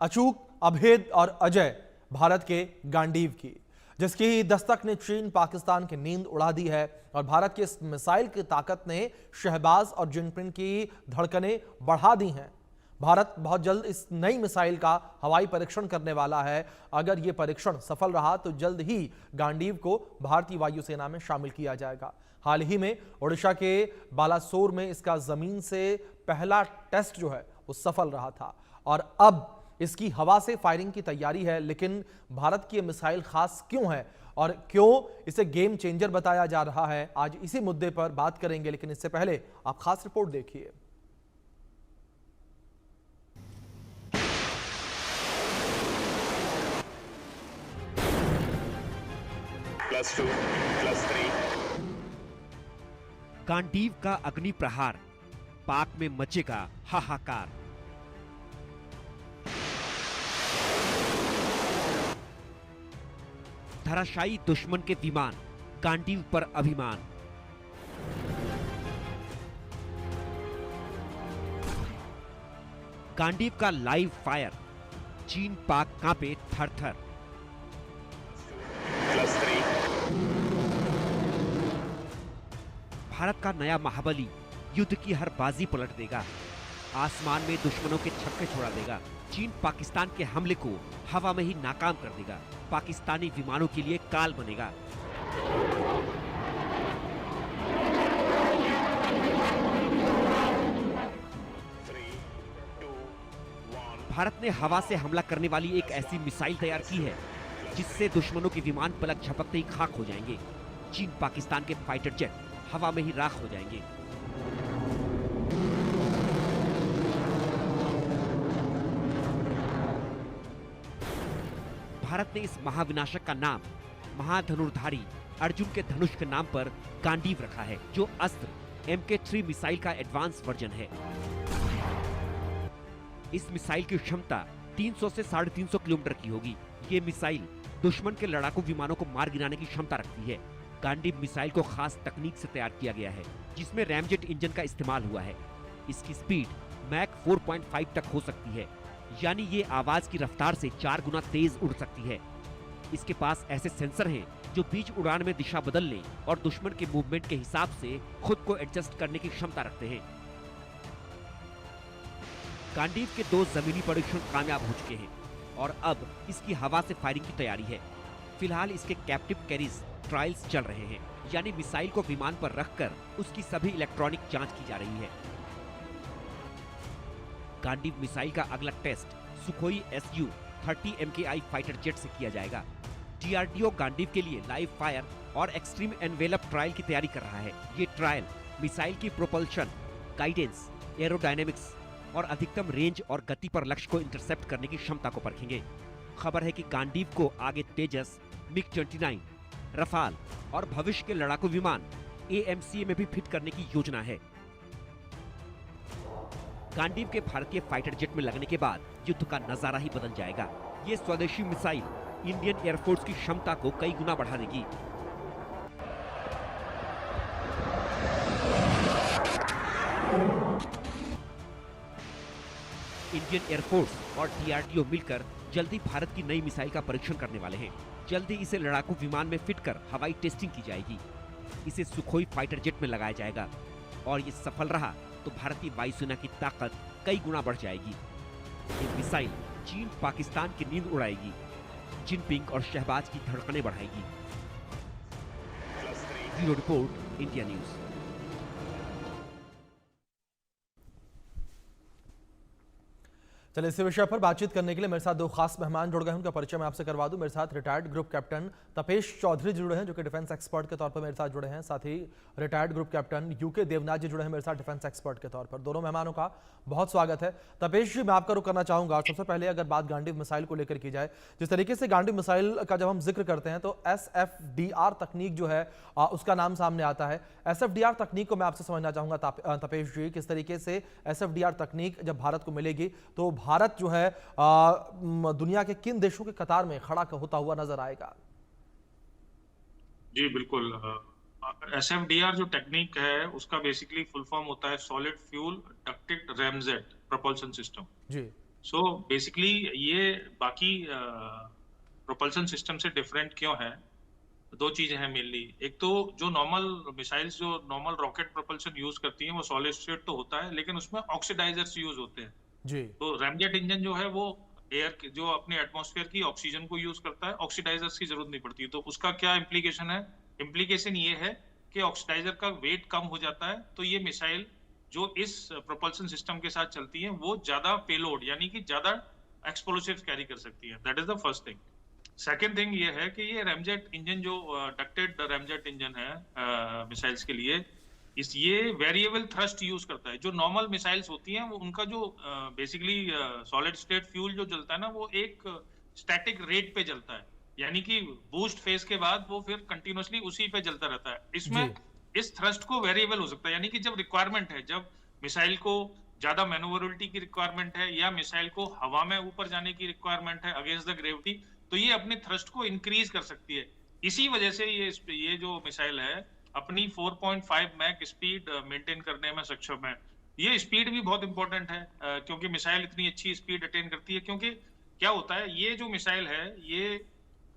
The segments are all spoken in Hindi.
अचूक, अभेद और अजय भारत के गांडीव की, जिसकी दस्तक ने चीन पाकिस्तान की नींद उड़ा दी है और भारत की इस मिसाइल की ताकत ने शहबाज और जिनपिंग की धड़कनें बढ़ा दी हैं। भारत बहुत जल्द इस नई मिसाइल का हवाई परीक्षण करने वाला है। अगर यह परीक्षण सफल रहा तो जल्द ही गांडीव को भारतीय वायुसेना में शामिल किया जाएगा। हाल ही में ओडिशा के बालासोर में इसका जमीन से पहला टेस्ट जो है वो सफल रहा था और अब इसकी हवा से फायरिंग की तैयारी है। लेकिन भारत की मिसाइल खास क्यों है और क्यों इसे गेम चेंजर बताया जा रहा है, आज इसी मुद्दे पर बात करेंगे। लेकिन इससे पहले आप खास रिपोर्ट देखिए। +2, +3। गांडीव का अग्नि प्रहार, पाक में मचेगा हाहाकार। धराशायी दुश्मन के विमान, गांडीव पर अभिमान। गांडीव का लाइव फायर, चीन पाक कांपे थर थर। +3। भारत का नया महाबली युद्ध की हर बाजी पलट देगा, आसमान में दुश्मनों के छक्के छोड़ा देगा। चीन पाकिस्तान के हमले को हवा में ही नाकाम कर देगा, पाकिस्तानी विमानों के लिए काल बनेगा। भारत ने हवा से हमला करने वाली एक ऐसी मिसाइल तैयार की है जिससे दुश्मनों के विमान पलक झपकते ही खाक हो जाएंगे। चीन पाकिस्तान के फाइटर जेट हवा में ही राख हो जाएंगे। भारत ने इस महाविनाशक का नाम महाधनुर्धारी अर्जुन के धनुष के नाम पर गांडीव रखा है, जो अस्त्र MK3 मिसाइल का एडवांस वर्जन है। इस मिसाइल की क्षमता 300 से 350 किलोमीटर की होगी। ये मिसाइल दुश्मन के लड़ाकू विमानों को मार गिराने की क्षमता रखती है। गांडीव मिसाइल को खास तकनीक से तैयार किया गया है, जिसमें रैमजेट इंजन का इस्तेमाल हुआ है। इसकी स्पीड मैक 4.5 तक हो सकती है, यानी ये आवाज की रफ्तार से 4 गुना तेज उड़ सकती है। इसके पास ऐसे सेंसर हैं जो बीच उड़ान में दिशा बदलने और दुश्मन के मूवमेंट के हिसाब से खुद को एडजस्ट करने की क्षमता रखते हैं। गांडीव के 2 जमीनी परीक्षण कामयाब हो चुके हैं और अब इसकी हवा से फायरिंग की तैयारी है। फिलहाल इसके कैप्टिव कैरीज ट्रायल्स चल रहे हैं, यानी मिसाइल को विमान पर रखकर उसकी सभी इलेक्ट्रॉनिक जांच की जा रही है। गांडीव मिसाइल का अगला test Sukhoi Su-30 MKI fighter jet से किया जाएगा। DRDO गांडीव के लिए लाइव फायर और एक्सट्रीम एनवेलप ट्रायल की तैयारी कर रहा है। ये ट्रायल मिसाइल की प्रोपल्शन, गाइडेंस, एरोडायनेमिक्स और अधिकतम रेंज और गति पर लक्ष्य को इंटरसेप्ट करने की क्षमता को परखेंगे। खबर है कि गांडीव को आगे तेजस, MiG-29, रफाल और भविष्य के लड़ाकू विमान AMCA में भी फिट करने की योजना है। गांडीव के भारतीय फाइटर जेट में लगने के बाद युद्ध का नजारा ही बदल जाएगा। ये स्वदेशी मिसाइल इंडियन एयरफोर्स की क्षमता को कई गुना बढ़ा देगी। इंडियन एयरफोर्स और DRDO मिलकर जल्दी भारत की नई मिसाइल का परीक्षण करने वाले हैं। जल्दी इसे लड़ाकू विमान में फिट कर हवाई टेस्टिंग की जाएगी। इसे सुखोई फाइटर जेट में लगाया जाएगा और ये सफल रहा तो भारतीय वायुसेना की ताकत कई गुना बढ़ जाएगी। ये मिसाइल चीन पाकिस्तान की नींद उड़ाएगी, जिनपिंग और शहबाज की धड़कनें बढ़ाएगी। Bureau report, India news. चलिए, इस विषय पर बातचीत करने के लिए मेरे साथ 2 खास मेहमान जुड़ गए हैं। उनका परिचय मैं आपसे करवा दूं। मेरे साथ retired group captain Tapesh Chaudhary जुड़े हैं, जो कि डिफेंस एक्सपर्ट के तौर पर मेरे साथ जुड़े हैं। साथ ही retired group captain UK Devnath ji जुड़े हैं मेरे साथ डिफेंस एक्सपर्ट के तौर पर। दोनों मेहमानों का बहुत स्वागत है। तपेश जी, मैं आपका रुख करना चाहूंगा। सबसे पहले अगर बात गांडीव मिसाइल को लेकर की जाए, जिस तरीके से गांडीव मिसाइल का जब हम जिक्र करते हैं तो SFDR तकनीक जो है उसका नाम सामने आता है। SFDR तकनीक को मैं आपसे समझना चाहूंगा तपेश जी, किस तरीके से SFDR तकनीक जब भारत को मिलेगी तो भारत जो है दुनिया के किन देशों के कतार में खड़ा होता हुआ नजर आएगा? जी बिल्कुल। SFDR जो टेक्निक है उसका बेसिकली फुल फॉर्म होता है solid fuel ducted ramjet propulsion system. जी। सो बेसिकली ये बाकी प्रोपल्शन सिस्टम से डिफरेंट क्यों है? दो चीजें हैं मेनली। एक तो जो नॉर्मल मिसाइल्स जो नॉर्मल रॉकेट प्रोपल्शन यूज करती हैं वो सॉलिड स्टेट तो होता है, लेकिन उसमें ऑक्सीडाइजर्स यूज होते हैं। जी तो रैमजेट इंजन जो है वो एयर जो अपने एटमॉस्फेयर की ऑक्सीजन को यूज करता है, ऑक्सीडाइजर्स की जरूरत नहीं पड़ती। तो उसका क्या इम्प्लीकेशन है? इम्प्लीकेशन ये है कि ऑक्सीडाइजर का वेट कम हो जाता है, तो ये मिसाइल जो इस प्रोपल्शन सिस्टम के साथ चलती है वो ज्यादा पेलोड यानी कि ज्यादा एक्सप्लोसिव कैरी कर सकती है। That is the first thing. Second thing ये है कि ये रैमजेट इंजन जो डक्टेड रैमजेट इंजन है मिसाइल्स के लिए, ये वेरिएबल थ्रस्ट यूज करता है। जो नॉर्मल मिसाइल्स होती हैं वो उनका जो बेसिकली सॉलिड स्टेट फ्यूल जो जलता है ना, वो एक स्टैटिक रेट पे जलता है, यानी कि बूस्ट फेज के बाद वो फिर कंटिन्यूअसली उसी पे जलता रहता है। इसमें जी इस थ्रस्ट को वेरिएबल हो सकता है, यानी कि जब रिक्वायरमेंट है, जब मिसाइल को ज्यादा मैनोवरेबिलिटी की रिक्वायरमेंट है या मिसाइल को हवा में ऊपर जाने की रिक्वायरमेंट है अगेंस्ट द ग्रेविटी, तो ये अपने थ्रस्ट को इंक्रीज कर सकती है। इसी वजह से ये जो मिसाइल है अपनी 4.5 मैक स्पीड मेंटेन करने में सक्षम है। ये स्पीड भी बहुत इंपॉर्टेंट है क्योंकि मिसाइल इतनी अच्छी स्पीड अटेन करती है। क्योंकि क्या होता है, ये जो मिसाइल है ये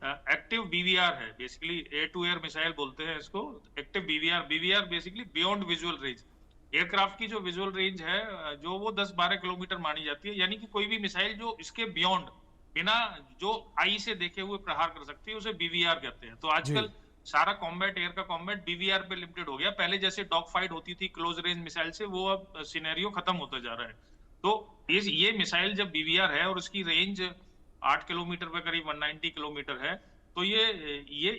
एक्टिव बीवीआर है, basically air to air missile बोलते हैं इसको। Active BVR basically beyond visual range. Aircraft की जो विजुअल रेंज है जो वो 10-12 किलोमीटर मानी जाती है, यानी कि कोई भी मिसाइल जो इसके बियॉन्ड बिना जो आई से देखे हुए प्रहार कर सकती है उसे बीवीआर कहते हैं। तो जी आजकल सारा कॉम्बैट, एयर का कॉम्बैट बीवीआर पे लिमिटेड हो गया। पहले जैसे डॉग फाइट होती थी क्लोज रेंज मिसाइल से, वो अब सिनेरियो खत्म होता जा रहा है। तो ये मिसाइल जब बीवीआर है और उसकी रेंज 8 किलोमीटर पे करीब 190 किलोमीटर है, तो ये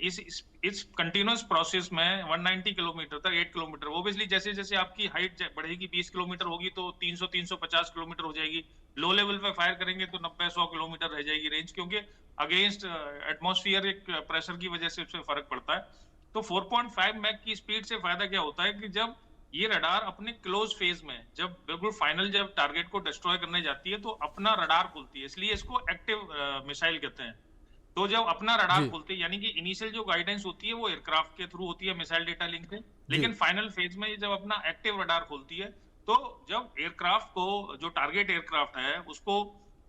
इस कंटिन्यूअस प्रोसेस में 190 किलोमीटर तक 8 किलोमीटर, ओब्वियसली जैसे जैसे आपकी हाइट बढ़ेगी 20 किलोमीटर होगी तो 300-350 किलोमीटर हो जाएगी। लो लेवल पे फायर करेंगे तो 90-100 किलोमीटर रह जाएगी रेंज, क्योंकि अगेंस्ट एटमॉस्फेरिक प्रेशर की वजह से उससे फर्क पड़ता है। तो 4.5 मैक की स्पीड से फायदा क्या होता है कि जब ये रडार अपने क्लोज फेज में, जब बिल्कुल फाइनल जब टारगेट को डिस्ट्रॉय करने जाती है तो अपना रडार खुलती है, इसलिए इसको एक्टिव मिसाइल कहते हैं। तो जब अपना रडार जी खोलते हैं, यानी कि इनिशियल जो गाइडेंस होती है वो एयरक्राफ्ट के थ्रू होती है मिसाइल डेटा लिंक से, जी लेकिन फाइनल फेज में ये जब अपना एक्टिव रडार खोलती है, तो जब एयरक्राफ्ट को, जो टारगेट एयरक्राफ्ट है उसको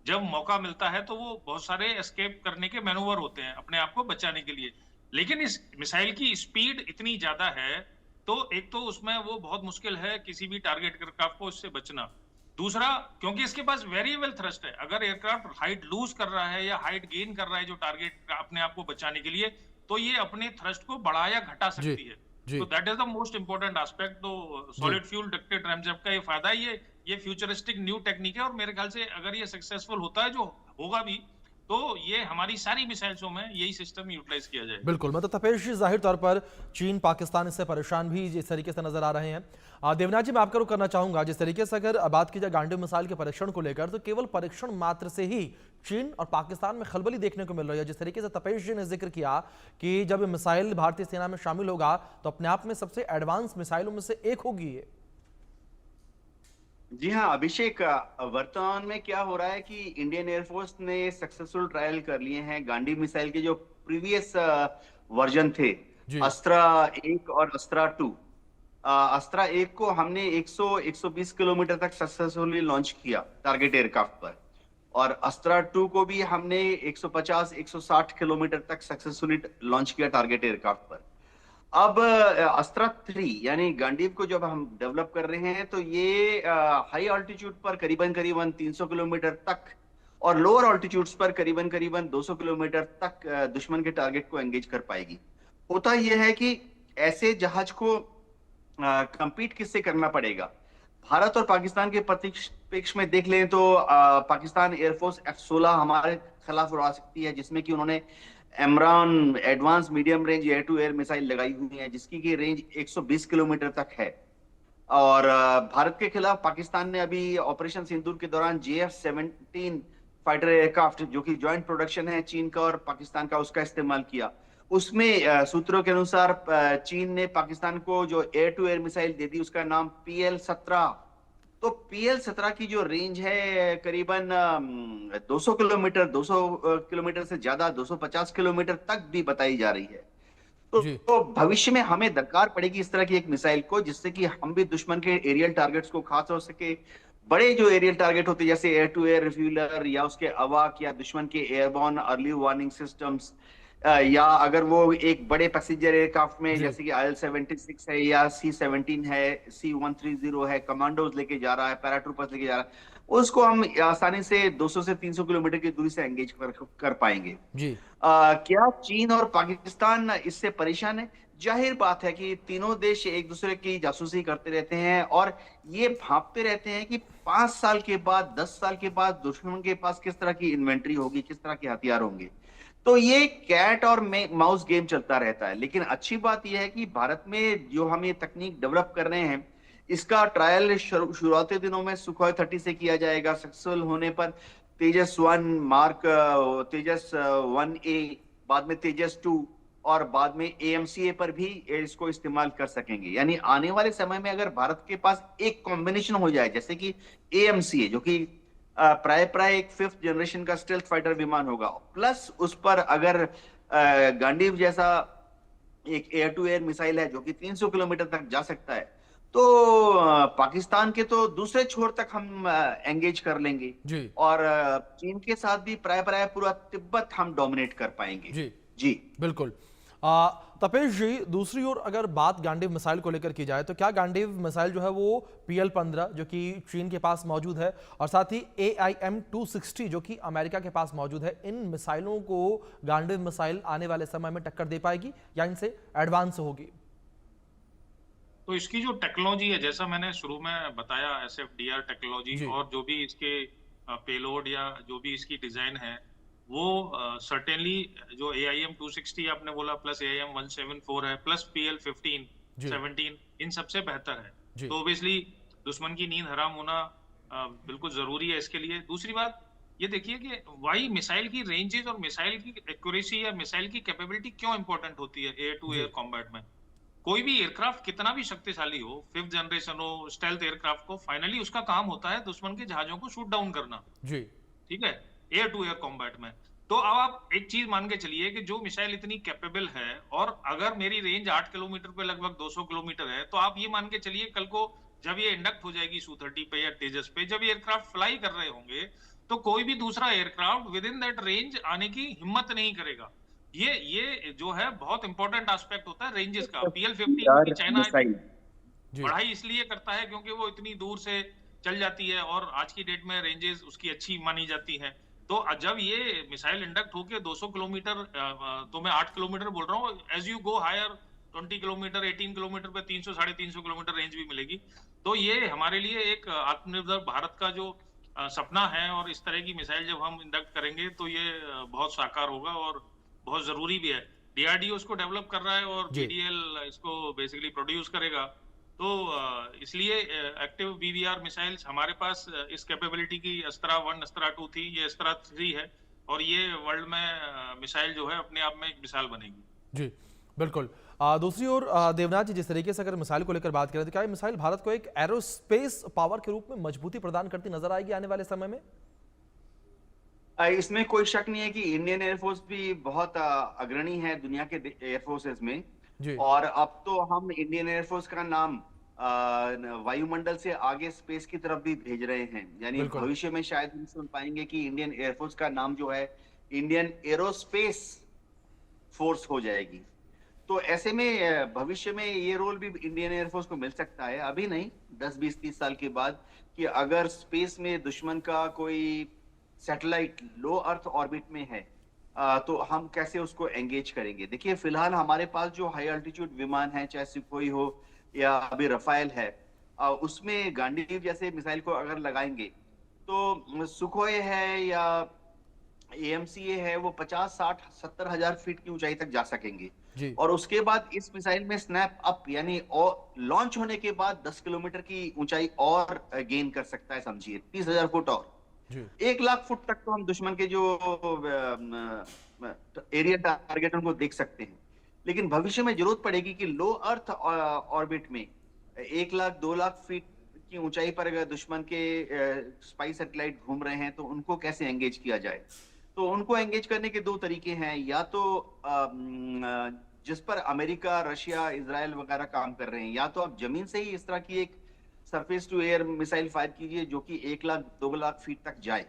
जब मौका मिलता है तो वो बहुत सारे एस्केप करने के मैनूवर होते हैं अपने आप को बचाने के लिए। लेकिन इस मिसाइल की स्पीड इतनी ज्यादा है तो एक तो उसमें वो बहुत मुश्किल है किसी भी टारगेट एयरक्राफ्ट को इससे बचना। दूसरा, क्योंकि इसके पास वेरिएबल थ्रस्ट है, अगर एयरक्राफ्ट हाइट लूज कर रहा है या हाइट गेन कर रहा है जो टारगेट अपने आप को बचाने के लिए, तो ये अपने थ्रस्ट को बढ़ा या घटा जी सकती है। जी तो that is the most important aspect. तो जी सॉलिड फ्यूल डक्टेड रैमजेट का ये फायदा है, ये फ्यूचरिस्टिक न्यू टेक्निक है और मेरे ख्याल से अगर ये सक्सेसफुल होता है, जो होगा भी, तो ये हमारी सारी मिसाइल्सों में यही सिस्टम यूटिलाइज किया जाएगा। बिल्कुल, मतलब तपेश जी, जाहिर तौर पर चीन पाकिस्तान इससे परेशान भी इस तरीके से नजर आ रहे हैं। देवनाथ जी, मैं आपका रुख करना चाहूंगा, जिस तरीके से अगर बात की जाए गांडीव मिसाइल के परीक्षण को लेकर, तो केवल परीक्षण मात्र से ही चीन और पाकिस्तान में खलबली देखने को मिल रही है। जिस तरीके से तपेश जी ने जिक्र किया कि जब ये मिसाइल भारतीय सेना में शामिल होगा तो अपने आप में सबसे एडवांस मिसाइलों में से एक होगी ये। जी हाँ अभिषेक, वर्तमान में क्या हो रहा है कि इंडियन एयरफोर्स ने सक्सेसफुल ट्रायल कर लिए हैं गांडीव मिसाइल के जो प्रीवियस वर्जन थे, जी अस्त्रा 1 और अस्त्रा 2। अस्त्रा 1 को हमने 100-120 किलोमीटर तक सक्सेसफुली लॉन्च किया टारगेट एयरक्राफ्ट पर, और अस्त्रा 2 को भी हमने 150-160 किलोमीटर तक सक्सेसफुली लॉन्च किया टारगेट एयरक्राफ्ट पर। अब अस्त्रा 3 यानी गांडीव को जब हम डेवलप कर रहे हैं तो ये हाई ऑल्टीट्यूड पर करीबन 300 किलोमीटर तक और लोअर ऑल्टीट्यूड्स पर करीबन 200 किलोमीटर तक दुश्मन के टारगेट को एंगेज कर पाएगी। होता यह है कि ऐसे जहाज को कंपीट किससे करना पड़ेगा। भारत और पाकिस्तान के परिप्रेक्ष्य में देख लें तो पाकिस्तान एयरफोर्स F-16 हमारे खिलाफ उड़ा सकती है, जिसमें कि उन्होंने AMRAAM advance medium range air to air missile लगाई हुई है जिसकी की रेंज 120 किलोमीटर तक है। और भारत के खिलाफ पाकिस्तान ने अभी ऑपरेशन सिंदूर के दौरान JF-17 फाइटर एयरक्राफ्ट, जो कि ज्वाइंट प्रोडक्शन है चीन का और पाकिस्तान का, उसका इस्तेमाल किया। उसमें सूत्रों के अनुसार चीन ने पाकिस्तान को जो एयर टू एयर मिसाइल दे दी उसका नाम PL-17। तो PL-17 की जो रेंज है करीबन 200 किलोमीटर से ज्यादा 250 किलोमीटर तक भी बताई जा रही है। तो भविष्य में हमें दरकार पड़ेगी इस तरह की एक मिसाइल को, जिससे कि हम भी दुश्मन के एरियल टारगेट्स को खा सके, बड़े जो एरियल टारगेट होते हैं जैसे एयर टू एयर रिफ्यूलर या उसके अवाक या दुश्मन के एयरबॉर्न अर्ली वार्निंग सिस्टम्स, या अगर वो एक बड़े पैसेंजर एयरक्राफ्ट में जी। जैसे कि IL-76 है या C-17 है, C-130 है, कमांडोज लेके जा रहा है, पैराट्रूपर्स लेके जा रहा है, उसको हम आसानी से 200 से 300 किलोमीटर की दूरी से एंगेज कर पाएंगे। जी। क्या चीन और पाकिस्तान इससे परेशान है? जाहिर बात है कि तीनों देश एक दूसरे की जासूसी करते रहते हैं और ये भांपते रहते हैं कि 5 साल के बाद, 10 साल के बाद दुश्मन के पास किस तरह की इन्वेंट्री होगी, किस तरह के हथियार होंगे। तो ये कैट और माउस गेम चलता रहता है। लेकिन अच्छी बात यह है कि भारत में जो हम ये तकनीक डेवलप कर रहे हैं, इसका ट्रायल शुरुआती दिनों में सुखोई 30 से किया जाएगा। सक्सेसफुल होने पर तेजस 1 मार्क, तेजस 1A, बाद में तेजस 2 और बाद में AMCA पर भी इसको इस्तेमाल कर सकेंगे। यानी आने वाले समय में अगर भारत के पास एक कॉम्बिनेशन हो जाए, जैसे कि AMCA जो कि प्राय प्राय एक 5th जनरेशन का स्टेल्थ फाइटर विमान होगा, प्लस उस पर अगर गांडीव जैसा एक एयर टू एयर मिसाइल है जो कि 300 किलोमीटर तक जा सकता है, तो पाकिस्तान के तो दूसरे छोर तक हम एंगेज कर लेंगे जी। और चीन के साथ भी प्राय प्राय पूरा तिब्बत हम डोमिनेट कर पाएंगे। जी। जी बिल्कुल। तपेश जी, दूसरी ओर अगर बात गांडीव मिसाइल को लेकर की जाए तो क्या गांडीव मिसाइल जो है वो PL-15 जो कि चीन के पास मौजूद है और साथ ही AIM-260 जो कि अमेरिका के पास मौजूद है, इन मिसाइलों को गांडीव मिसाइल आने वाले समय में टक्कर दे पाएगी या इनसे एडवांस होगी? तो इसकी जो टेक्नोलॉजी है, जैसा मैंने शुरू में बताया, SFDR टेक्नोलॉजी जी। और जो भी इसके पेलोड या जो भी इसकी डिजाइन है, वो सर्टेनली जो AIM-260 आपने बोला प्लस AIM-174 है प्लस PL-15, जी। 17 इन सबसे बेहतर है। जी। तो ऑब्वियसली दुश्मन की नींद हराम होना बिल्कुल जरूरी है इसके लिए। दूसरी बात ये देखिए कि वाई मिसाइल की रेंजेस और मिसाइल की एक्यूरेसी या मिसाइल की कैपेबिलिटी क्यों इंपॉर्टेंट होती है एयर टू जी। एयर कॉम्बैट में। कोई भी एयरक्राफ्ट कितना भी शक्तिशाली हो, 5th जनरेशन हो, स्टेल्थ एयरक्राफ्ट को, फाइनली उसका काम होता है दुश्मन के जहाजों को शूट डाउन करना। जी। ठीक है, एयर टू एयर कॉम्बैट में। तो अब आप एक चीज मान के चलिए कि जो मिसाइल इतनी कैपेबल है और अगर मेरी रेंज 8 किलोमीटर पे लगभग 200 किलोमीटर है, तो आप ये मान के चलिए कल को जब ये इंडक्ट हो जाएगी Su-30 पे या तेजस पे, जब ये एयरक्राफ्ट फ्लाई कर रहे होंगे, तो कोई भी दूसरा aircraft with in that range आने की हिम्मत नहीं करेगा। ये जो है बहुत इंपॉर्टेंट एस्पेक्ट होता है रेंजेस का। PL-15 क्योंकि चाइना मिसाइल जी। पढ़ाई इसलिए करता है क्योंकि वो इतनी दूर से चल जाती है और आज की डेट में रेंजेस उसकी अच्छी मानी जाती है। तो जब ये मिसाइल इंडक्ट होके 200 किलोमीटर, तो मैं 8 किलोमीटर बोल रहा हूँ, as you go higher 20 kilometre 18 kilometre पे 300 350 किलोमीटर रेंज भी मिलेगी। तो ये हमारे लिए एक आत्मनिर्भर भारत का जो सपना है और इस तरह की मिसाइल जब हम इंडक्ट करेंगे तो ये बहुत साकार होगा और बहुत जरूरी भी है। DRDO इसको डेवलप कर रहा है और जी। BDL इसको बेसिकली प्रोड्यूस करेगा। तो इसलिए एक्टिव BVR मिसाइल्स हमारे पास इस कैपेबिलिटी की अस्त्रा 1 अस्त्रा 2 थी, ये अस्त्रा 3 है और ये वर्ल्ड में मिसाइल जो है अपने आप में एक मिसाल बनेगी। जी। बिल्कुल। दूसरी ओर देवनाथ जी, जिस तरीके से अगर मिसाइल को लेकर बात करें तो क्या ये मिसाइल भारत को एक एरोस्पेस पावर के रूप में मजबूती प्रदान करती नजर आएगी आने वाले समय में? इसमें कोई शक नहीं है कि इंडियन एयरफोर्स भी बहुत अग्रणी है दुनिया के एयरफोर्सेस में। जी। और अब तो हम इंडियन एयरफोर्स का नाम वायुमंडल से आगे स्पेस की तरफ भी भेज रहे हैं। यानी बिल्कुल। भविष्य में शायद हम सुन पाएंगे कि इंडियन एयरफोर्स का नाम जो है इंडियन एरोस्पेस फोर्स हो जाएगी। तो ऐसे में भविष्य में ये रोल भी इंडियन एयरफोर्स को मिल सकता है, अभी नहीं, 10, 20, 30 साल के बाद, कि अगर स्पेस में दुश्मन का कोई सैटेलाइट लो अर्थ ऑर्बिट में है, तो हम कैसे उसको एंगेज करेंगे। देखिए फिलहाल हमारे पास जो हाई अल्टीट्यूड विमान है, चाहे सुखोई हो या अभी रफाइल है, उसमें गांडीव जैसे मिसाइल को अगर लगाएंगे तो सुखोई है या AMCA है, वो 50, 60, 70 हजार फीट की ऊंचाई तक जा सकेंगे। जी। और उसके बाद इस मिसाइल में स्नैप अप यानी और लॉन्च होने के बाद 10 किलोमीटर की ऊंचाई और गेन कर सकता है, समझिए 30,000 फुट और जी। 1 लाख फुट तक तो हम दुश्मन के जो एरिया टारगेट उनको देख सकते हैं। लेकिन भविष्य में जरूरत पड़ेगी कि लो अर्थ ऑर्बिट में 1 लाख 2 लाख फीट की ऊंचाई पर अगर दुश्मन के स्पाई सैटेलाइट घूम रहे हैं तो उनको कैसे एंगेज किया जाए। तो उनको एंगेज करने के 2 तरीके हैं, या तो जिस पर अमेरिका, रशिया, इजराइल वगैरह काम कर रहे हैं, या तो आप जमीन से ही इस तरह की एक surface to air missile fire कीजिए जो कि 1 लाख 2 लाख फीट तक जाए।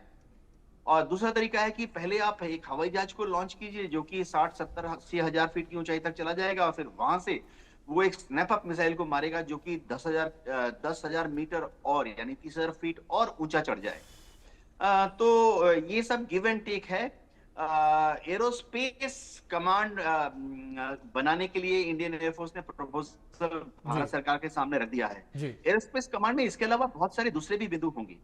और दूसरा तरीका है कि पहले आप एक हवाई जहाज को लॉन्च कीजिए जो कि 60 70 80 हजार फीट की ऊंचाई तक चला जाएगा और फिर वहां से वो एक स्नैप अप मिसाइल को मारेगा जो कि 10,000 मीटर और यानी 30,000 फीट और ऊंचा चढ़ जाए। तो ये सब गिव एंड टेक है। एरोस्पेस कमांड बनाने के लिए इंडियन एयरफोर्स ने प्रपोजल भारत सरकार के सामने रख दिया है। जी। एरोस्पेस कमांड में इसके अलावा बहुत सारे दूसरे भी बिंदु होंगे।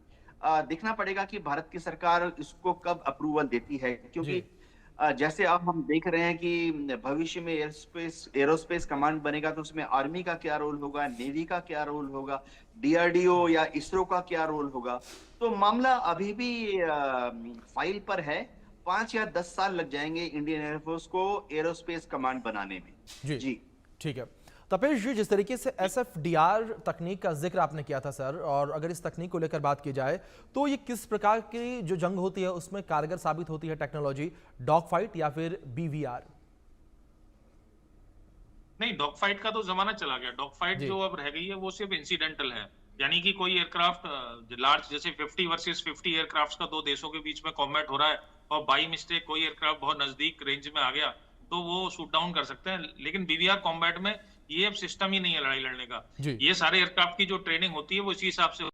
देखना पड़ेगा कि भारत की सरकार इसको कब अप्रूवल देती है, क्योंकि जी। जैसे अब हम देख रहे हैं कि भविष्य में एरोस्पेस कमांड बनेगा तो उसमें आर्मी का क्या रोल होगा, नेवी का क्या रोल होगा, डीआरडीओ या इसरो का क्या रोल होगा। तो मामला अभी भी फाइल पर है। 5 या 10 साल लग जाएंगे इंडियन एयरफोर्स को एरोस्पेस कमांड बनाने में। जी। जी। ठीक है। तपेश जी, जिस तरीके से SFDR तकनीक का जिक्र आपने किया था सर, और अगर इस तकनीक को लेकर बात की जाए तो ये किस प्रकार की जो जंग होती है उसमें कारगर साबित होती है टेक्नोलॉजी, डॉग फाइट या फिर BVR? नहीं, डॉग फाइट का तो जमाना चला गया। डॉग फाइट जी। जो अब रह गई है वो सिर्फ इंसिडेंटल है, यानी कि कोई एयरक्राफ्ट लार्ज जैसे 50 वर्सेस 50 एयरक्राफ्ट्स का दो देशों के बीच में कॉम्बैट हो रहा है और बाई मिस्टेक कोई एयरक्राफ्ट बहुत नजदीक रेंज में आ गया तो वो शूट डाउन कर सकते हैं। लेकिन BVR कॉम्बैट में ये अब सिस्टम ही नहीं है लड़ाई लड़ने का। जी। ये सारे एयरक्राफ्ट की जो ट्रेनिंग होती है वो इसी हिसाब से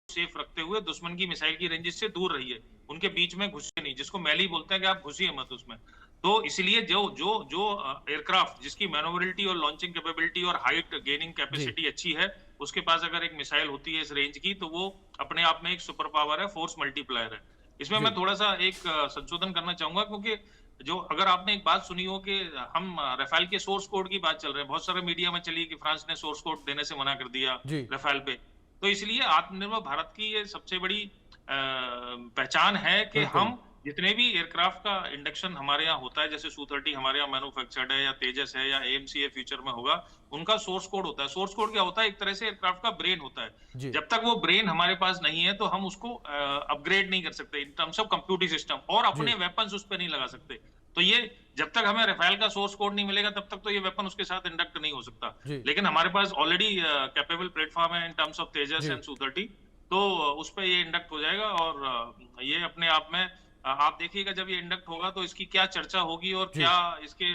सेफ रखते हुए दुश्मन की मिसाइल की रेंजेस से दूर रहिए, उनके बीच में घुसिए नहीं, जिसको मैली बोलते हैं कि आप घुसिए मत उसमें। तो इसलिए जो जो जो एयरक्राफ्ट जिसकी मैनोवरिटी और लॉन्चिंग कैपेबिलिटी और हाइट गेनिंग कैपेसिटी अच्छी है, उसके पास अगर एक मिसाइल होती है इस रेंज की तो वो अपने आप में एक सुपर पावर है, फोर्स मल्टीप्लायर है। इसमें मैं थोड़ा सा एक संशोधन करना चाहूंगा, क्योंकि जो अगर आपने एक बात सुनी हो कि हम राफेल के सोर्स कोड की बात चल रहे हैं, बहुत सारे मीडिया में चली कि फ्रांस ने सोर्स कोड देने से मना कर दिया जी। राफेल पे। तो इसलिए आत्मनिर्भर भारत की ये सबसे बड़ी पहचान है कि बिल्कुल। हम जितने भी एयरक्राफ्ट का इंडक्शन हमारे यहाँ होता है, जैसे Su-30 हमारे यहाँ मैन्युफैक्चर्ड है या तेजस है या AMC फ्यूचर में होगा, उनका सोर्स कोड होता है। सोर्स कोड क्या होता है? एक तरह से एयरक्राफ्ट का ब्रेन होता जी। है। जब तक वो ब्रेन हमारे पास नहीं है तो हम उसको अपग्रेड नहीं कर सकते इन टर्म्स ऑफ कंप्यूटिंग सिस्टम, और अपने जी। वेपन्स उस पर नहीं लगा सकते। तो ये जब तक हमें राफेल का सोर्स कोड नहीं मिलेगा तब तक तो ये वेपन उसके साथ इंडक्ट नहीं हो सकता। जी। लेकिन हमारे पास ऑलरेडी कैपेबल प्लेटफॉर्म है in terms of Tejas ji. And Su-30, तो उस पर ये इंडक्ट हो जाएगा। और ये अपने आप में आप देखिएगा जब ये इंडक्ट होगा तो इसकी क्या चर्चा होगी और जी। क्या इसके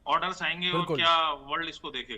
ऑर्डर्स आएंगे और बिल्कुल। क्या वर्ल्ड इसको देखेगा।